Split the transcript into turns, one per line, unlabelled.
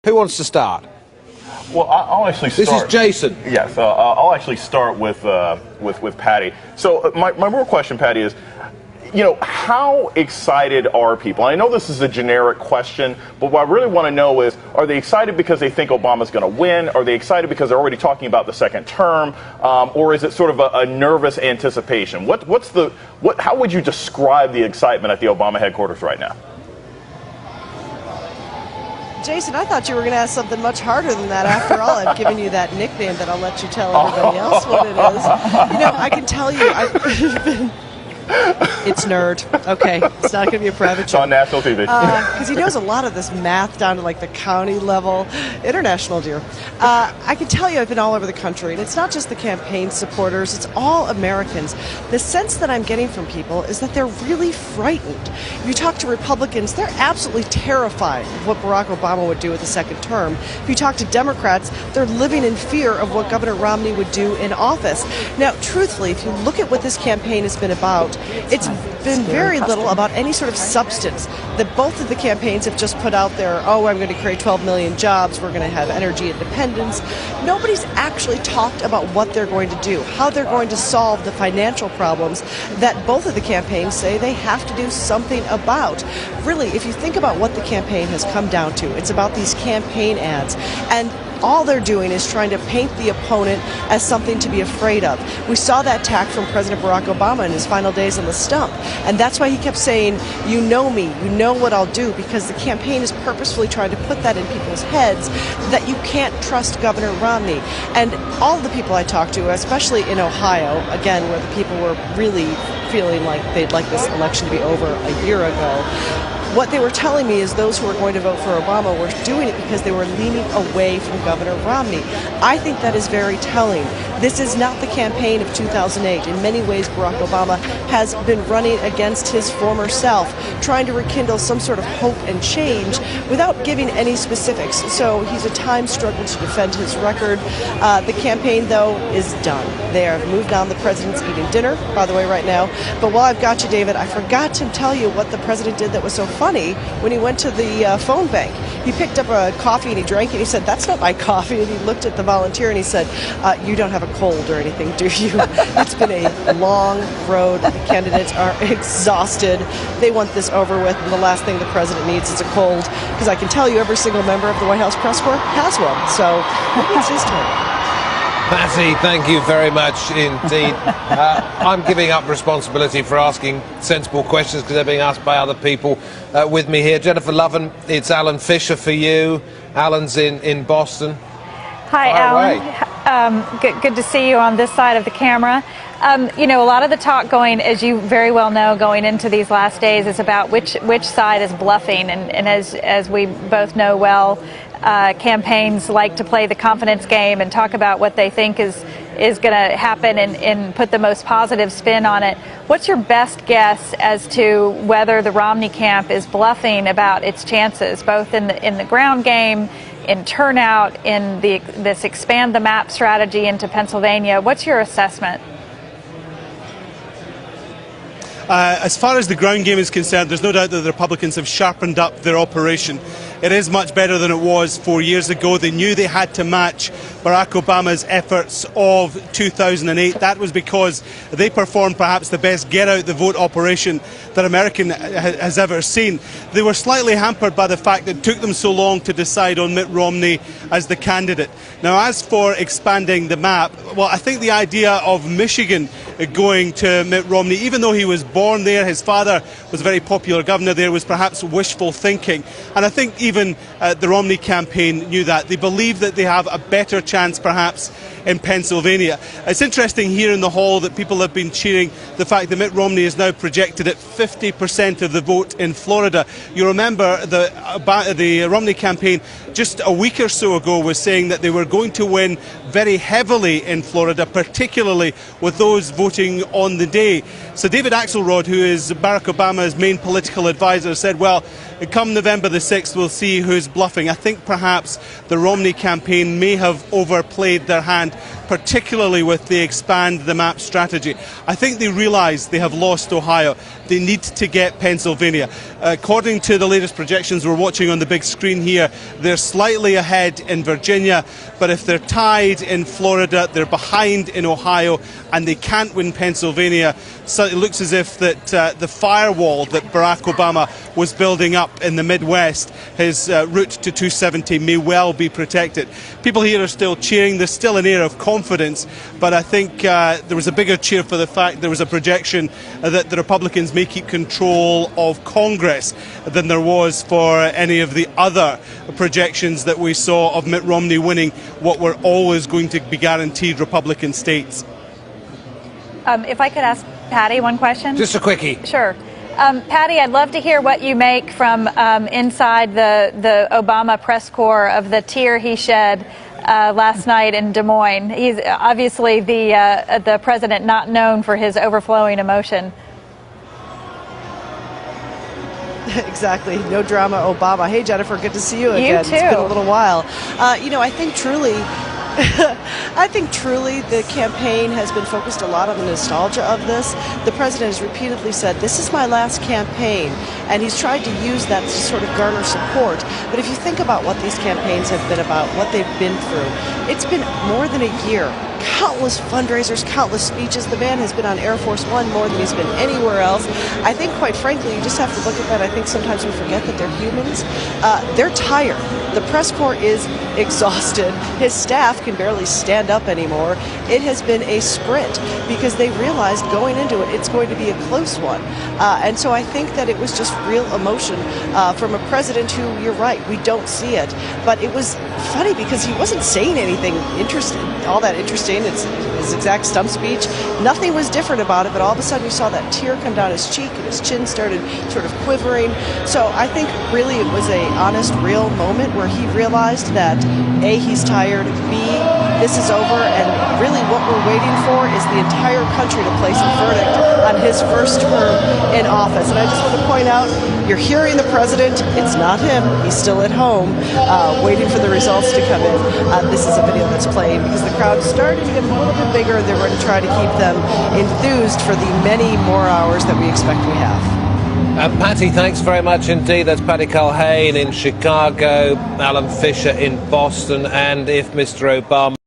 Who wants to start?
Well, I'll actually start.
This is Jason.
Yes, I'll actually start with Patty. So my real question, Patty, is, how excited are people? I know this is a generic question, but what I really want to know is, are they excited because they think Obama's going to win? Are they excited because they're already talking about the second term? Or is it sort of a nervous anticipation? How would you describe the excitement at the Obama headquarters right now?
Jason, I thought you were going to ask something much harder than that. After all, I've given you that nickname that I'll let you tell everybody else what it is. I can tell you, it's nerd. Okay, it's not going to be a private joke.
It's on national TV.
Because he knows a lot of this math down to like the county level, international, dear. I can tell you I've been all over the country, and it's not just the campaign supporters, it's all Americans. The sense that I'm getting from people is that they're really frightened. If you talk to Republicans, they're absolutely terrified of what Barack Obama would do with the second term. If you talk to Democrats, they're living in fear of what Governor Romney would do in office. Now, truthfully, if you look at what this campaign has been about, it's been very little about any sort of substance. That both of the campaigns have just put out there, I'm going to create 12 million jobs, we're going to have energy independence. Nobody's actually talked about what they're going to do, how they're going to solve the financial problems that both of the campaigns say they have to do something about. Really, if you think about what the campaign has come down to, it's about these campaign ads. And all they're doing is trying to paint the opponent as something to be afraid of. We saw that tack from President Barack Obama in his final days on the stump. And that's why he kept saying, you know me, you know what I'll do, because the campaign is purposefully trying to put that in people's heads that you can't trust Governor Romney. And all of the people I talked to, especially in Ohio, again, where the people were really feeling like they'd like this election to be over a year ago, what they were telling me is those who were going to vote for Obama were doing it because they were leaning away from Governor Romney. I think that is very telling. This is not the campaign of 2008. In many ways, Barack Obama has been running against his former self, trying to rekindle some sort of hope and change without giving any specifics. So he's a time struggle to defend his record. The campaign, though, is done. They have moved on. The president's eating dinner, by the way, right now. But while I've got you, David, I forgot to tell you what the president did that was so funny when he went to the phone bank. He picked up a coffee and he drank it. He said, "That's not my coffee." And he looked at the volunteer and he said, "You don't have a cold or anything, do you?" It's been a long road. The candidates are exhausted. They want this over with, and the last thing the president needs is a cold, because I can tell you every single member of the White House press corps has one. So maybe it's his turn.
Patty, thank you very much indeed. I'm giving up responsibility for asking sensible questions because they're being asked by other people with me here. Jennifer Lovin, it's Alan Fisher for you. Alan's in Boston.
Hi, Alan. Good to see you on this side of the camera. A lot of the talk going, as you very well know, going into these last days is about which side is bluffing. And as we both know well, campaigns like to play the confidence game and talk about what they think is going to happen and put the most positive spin on it. What's your best guess as to whether the Romney camp is bluffing about its chances, both in the ground game, in turnout, in this expand the map strategy into Pennsylvania? What's your assessment?
As far as the ground game is concerned, there's no doubt that the Republicans have sharpened up their operation. It is much better than it was 4 years ago. They knew they had to match Barack Obama's efforts of 2008. That was because they performed perhaps the best get-out-the-vote operation that America has ever seen. They were slightly hampered by the fact that it took them so long to decide on Mitt Romney as the candidate. Now, as for expanding the map, well, I think the idea of Michigan going to Mitt Romney, even though he was born there, his father was a very popular governor there, was perhaps wishful thinking. And I think even the Romney campaign knew that. They believe that they have a better chance perhaps in Pennsylvania. It's interesting here in the hall that people have been cheering the fact that Mitt Romney is now projected at 50% of the vote in Florida. You remember the Romney campaign just a week or so ago was saying that they were going to win very heavily in Florida, particularly with those voting on the day. So David Axelrod, who is Barack Obama's main political advisor, said, well, come November the 6th, we'll see who's bluffing. I think perhaps the Romney campaign may have overplayed their hand, particularly with the expand the map strategy. I think they realise they have lost Ohio. they need to get Pennsylvania. According to the latest projections we're watching on the big screen here, they're slightly ahead in Virginia, but if they're tied in Florida, they're behind in Ohio, and they can't win Pennsylvania. So it looks as if that the firewall that Barack Obama was building up in the Midwest, his route to 270, may well be protected. People here are still cheering. There's still an air of confidence, but I think there was a bigger cheer for the fact there was a projection that the Republicans may keep control of Congress than there was for any of the other projections that we saw of Mitt Romney winning what were always going to be guaranteed Republican states.
If I could ask Patty one question?
Just a quickie.
Sure. Patty, I'd love to hear what you make from inside the Obama press corps of the tear he shed last night in Des Moines. He's obviously the president not known for his overflowing emotion.
Exactly. No drama, Obama. Hey, Jennifer, good to see you again.
You too.
It's been a little while. I think truly the campaign has been focused a lot on the nostalgia of this. The president has repeatedly said, this is my last campaign, and he's tried to use that to sort of garner support. But if you think about what these campaigns have been about, what they've been through, it's been more than a year. Countless fundraisers, countless speeches. The man has been on Air Force One more than he's been anywhere else. I think, quite frankly, you just have to look at that. I think sometimes we forget that they're humans. They're tired. The press corps is exhausted. His staff can barely stand up anymore. It has been a sprint because they realized going into it, it's going to be a close one. And so I think that it was just real emotion from a president who, you're right, we don't see it. But it was funny because he wasn't saying anything all that interesting. It's his exact stump speech. Nothing was different about it, but all of a sudden you saw that tear come down his cheek and his chin started sort of quivering. So I think really it was a honest, real moment where he realized that A, he's tired, B, this is over, and really what we're waiting for is the entire country to place a verdict on his first term in office. And I just want to point out, you're hearing the president. It's not him. He's still at home waiting for the results to come in. This is a video that's playing because the crowd started to get a little bit bigger. They're going to try to keep them enthused for the many more hours that we expect we have.
Patty, thanks very much indeed. That's Patty Culhane in Chicago, Alan Fisher in Boston, and if Mr. Obama